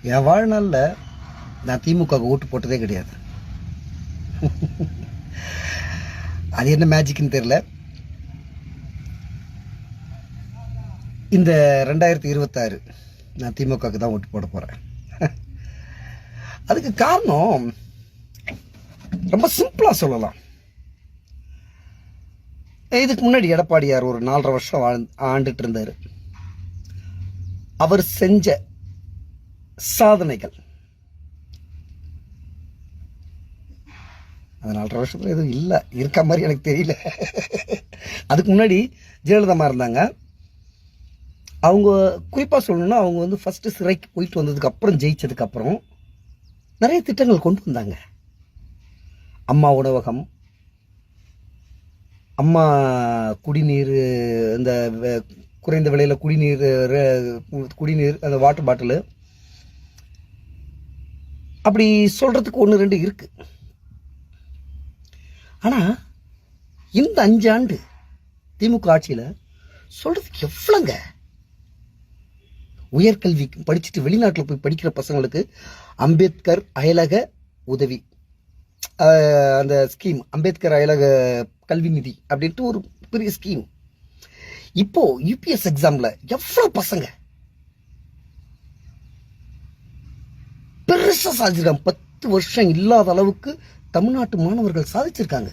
என் வாழ்நாளில் நான் திமுக ஓட்டு போட்டதே கிடையாது. அது என்ன மேஜிக்னு தெரியல. இந்த 2026 நான் திமுகவுக்கு தான் ஓட்டு போட போகிறேன். அதுக்கு காரணம் ரொம்ப சிம்பிளாக சொல்லலாம். இதுக்கு முன்னாடி எடப்பாடியார் ஒரு 4.5 வருஷம் ஆண்டுட்டு இருந்தார். அவர் செஞ்ச சாதனைகள் அந்த 4.5 வருஷத்துல எதுவும் இல்லை, இருக்க மாதிரி எனக்கு தெரியல. அதுக்கு முன்னாடி ஜெயலலிதா இருந்தாங்க. அவங்க குறிப்பாக சொல்லணும்னா அவங்க வந்து ஃபஸ்ட்டு சிறைக்கு போயிட்டு வந்ததுக்கப்புறம் ஜெயிச்சதுக்கப்புறம் நிறைய திட்டங்கள் கொண்டு வந்தாங்க. அம்மா உணவகம், அம்மா குடிநீர், இந்த குறைந்த விலையில் குடிநீர் அந்த வாட்டர் பாட்டிலு, அப்படி சொல்கிறதுக்கு 1-2 இருக்கு. ஆனால் இந்த 5 ஆண்டு திமுக ஆட்சியில் சொல்கிறதுக்கு எவ்வளோங்க. உயர்கல்வி படிச்சுட்டு வெளிநாட்டில் போய் படிக்கிற பசங்களுக்கு அம்பேத்கர் அயலக உதவி, அந்த ஸ்கீம், அம்பேத்கர் அயலக கல்வி நிதி அப்படின்ட்டு ஒரு பெரிய ஸ்கீம். இப்போ யூபிஎஸ் எக்ஸாம்ல எவ்வளவு பசங்க பெருசா சாதிச்சிருக்காங்க. 10 வருஷம் இல்லாத அளவுக்கு தமிழ்நாட்டு மாணவர்கள் சாதிச்சிருக்காங்க.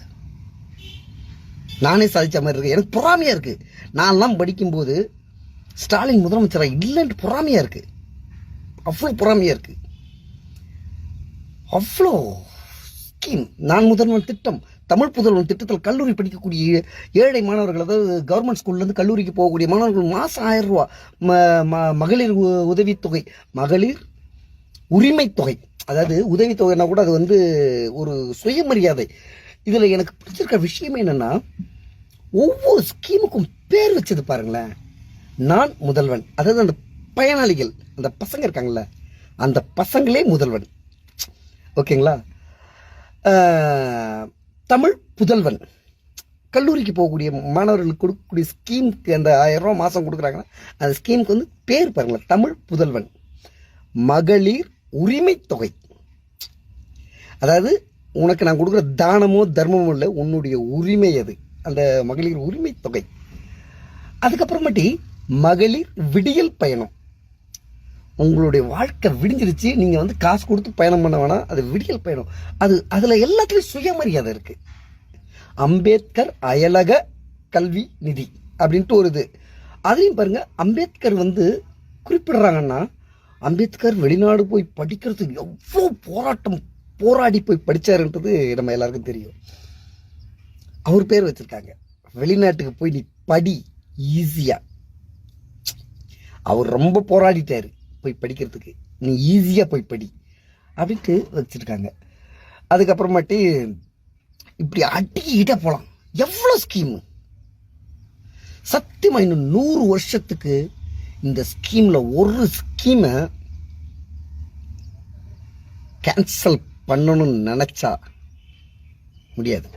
நானே சாதிச்ச மாதிரி இருக்கு. எனக்கு பொறாமையா இருக்கு. நான்லாம் படிக்கும்போது ஸ்டாலின் முதலமைச்சராக இல்லைன்ட்டு பொறாமையா இருக்கு. அவ்வளோ பொறாமையா இருக்கு. அவ்வளோ ஸ்கீம். நான் முதல்வன் திட்டம், தமிழ் புதல்வன் திட்டத்தில் கல்லூரி படிக்கக்கூடிய ஏழை மாணவர்கள், அதாவது கவர்மெண்ட் ஸ்கூல்லேருந்து கல்லூரிக்கு போகக்கூடிய மாணவர்கள் மாதம் 1000 ரூபா மகளிர் உதவித்தொகை, மகளிர் உரிமை தொகை. அதாவது உதவித்தொகைனா கூட அது வந்து ஒரு சுயமரியாதை. இதில் எனக்கு பிடிச்சிருக்க விஷயம் என்னன்னா, ஒவ்வொரு ஸ்கீமுக்கும் பேர் வச்சது பாருங்களேன். நான் முதல்வன், அதாவது அந்த பயனாளிகள், அந்த பசங்க இருக்காங்கல்ல, அந்த பசங்களே முதல்வன். ஓகேங்களா? தமிழ் புதல்வன், கல்லூரிக்கு போகக்கூடிய மாணவர்களுக்கு கொடுக்கக்கூடிய ஸ்கீமுக்கு அந்த 1000 ரூபா மாதம் கொடுக்குறாங்கன்னா அந்த ஸ்கீமுக்கு வந்து பேர் பாருங்களேன், தமிழ் புதல்வன். மகளிர் உரிமை தொகை, அதாவது உனக்கு நான் கொடுக்குற தானமோ தர்மமோ இல்லை, உன்னுடைய உரிமை அது, அந்த மகளிர் உரிமை தொகை. அதுக்கப்புறமாட்டி மகளிர் விடியல் பயணம். உங்களுடைய வாழ்க்கை விடிஞ்சிருச்சு, நீங்கள் வந்து காசு கொடுத்து பயணம் பண்ண வேணாம், அது விடியல் பயணம். அதில் எல்லாத்துலேயும் சுயமரியாதை இருக்கு. அம்பேத்கர் அயலக கல்வி நிதி அப்படின்ட்டு ஒரு இது. அதையும் பாருங்க, அம்பேத்கர் வந்து குறிப்பிடுறாங்கன்னா, அம்பேத்கர் வெளிநாடு போய் படிக்கிறதுக்கு எவ்வளோ போராடி போய் படித்தாருன்றது நம்ம எல்லாருக்கும் தெரியும். அவர் பேர் வச்சிருக்காங்க. வெளிநாட்டுக்கு போய் நீ படி ஈஸியா. அவர் ரொம்ப போராடிட்டாரு போய் படிக்கிறதுக்கு, நீ ஈஸியா போய் படி அப்படின்ட்டு வச்சிருக்காங்க. அதுக்கப்புறமாட்டி இப்படி அடிக்கிட்டே போலாம். எவ்வளோ ஸ்கீமு. சத்தியமா இன்னும் 100 வருஷத்துக்கு இந்த ஸ்கீம்ல ஒரு ஸ்கீமை கேன்சல் பண்ணணும்னு நினைச்சா முடியாது.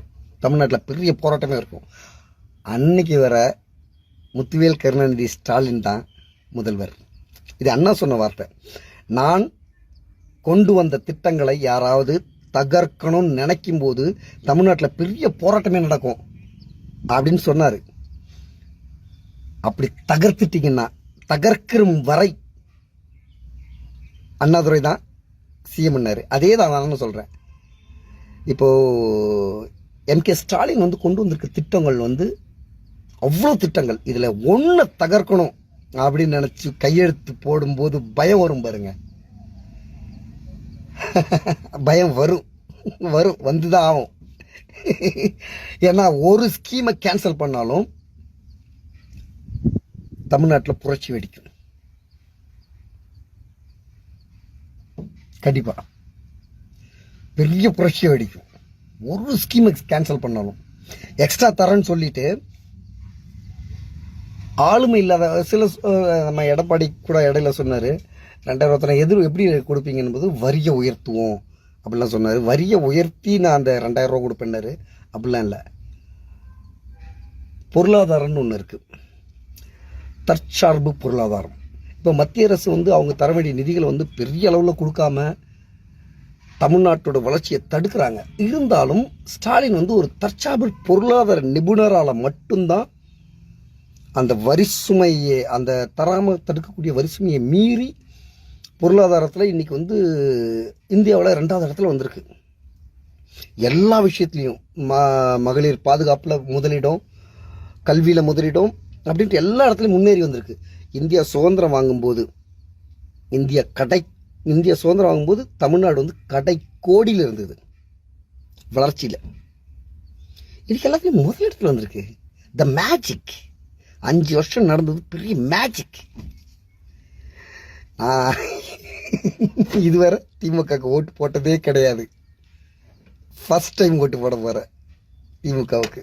தமிழ்நாட்டில் பெரிய போராட்டமே இருக்கும். அன்னைக்கு வர முத்துவேல் கருணாநிதி ஸ்டாலின் தான் முதல்வர். இது அண்ணா சொன்ன வார்த்தை. நான் கொண்டு வந்த திட்டங்களை யாராவது தகர்க்கணும்னு நினைக்கும் போது தமிழ்நாட்டில் பெரிய போராட்டமே நடக்கும் அப்படின்னு சொன்னாரு. அப்படி தகர்த்துட்டீங்கன்னா, தகர்க்கிற வரை அண்ணாதுரை தான் சிஎம் பண்ணாரு. அதே தான் நான் சொல்றேன். இப்போ எம்கே ஸ்டாலின் வந்து கொண்டு வந்திருக்க திட்டங்கள் வந்து அவ்வளோ திட்டங்கள். இதுல ஒன்றை தகர்க்கணும் அப்படின்னு நினைச்சு கையெழுத்து போடும்போது பயம் வரும் பாருங்க. பயம் வரும் வந்துதான் ஆகும். ஏன்னா ஒரு ஸ்கீமை கேன்சல் பண்ணாலும் தமிழ்நாட்டில் புரட்சி வெடிக்கும். கண்டிப்பா பெரிய புரட்சி வெடிக்கும். ஒரு ஸ்கீமை கேன்சல் பண்ணாலும். எக்ஸ்ட்ரா தரேன்னு சொல்லிட்டு ஆளுமை இல்லாத சில, நம்ம எடப்பாடி கூட இடையில சொன்னார், 2000 எப்படி கொடுப்பீங்க என்பது வரியை உயர்த்துவோம் அப்படிலாம் சொன்னார். வரியை உயர்த்தி நான் அந்த 2000 ரூபா கொடுப்பேன்னாரு. அப்படிலாம் இல்லை. பொருளாதாரம்னு ஒன்று இருக்கு, தற்சார்பு பொருளாதாரம். இப்போ மத்திய அரசு வந்து அவங்க தர வேண்டிய நிதிகளை வந்து பெரிய அளவில் கொடுக்காம தமிழ்நாட்டோட வளர்ச்சியை தடுக்கிறாங்க. இருந்தாலும் ஸ்டாலின் வந்து ஒரு தற்சார்பு பொருளாதார நிபுணரால் மட்டும்தான் அந்த வரிசுமையை, அந்த தராமல் தடுக்கக்கூடிய வரிசுமையை மீறி பொருளாதாரத்தில் இன்றைக்கி வந்து இந்தியாவில் 2வது இடத்துல வந்திருக்கு. எல்லா விஷயத்துலையும் மகளிர் பாதுகாப்பில் முதலிடம், கல்வியில் முதலிடம் அப்படின்ட்டு எல்லா இடத்துலையும் முன்னேறி வந்திருக்கு. இந்தியா சுதந்திரம் வாங்கும்போது சுதந்திரம் வாங்கும்போது தமிழ்நாடு வந்து கடை கோடியில் இருந்தது வளர்ச்சியில். இதுக்கு எல்லாத்தையும் முதலிடத்தில் வந்திருக்கு. த மேஜிக் 5 வருஷம் நடந்தது பெரிய மேஜிக். இதுவரை திமுகவுக்கு ஓட்டு போட்டதே கிடையாது. ஃபர்ஸ்ட் டைம் ஓட்டு போட போகிறேன் திமுகவுக்கு.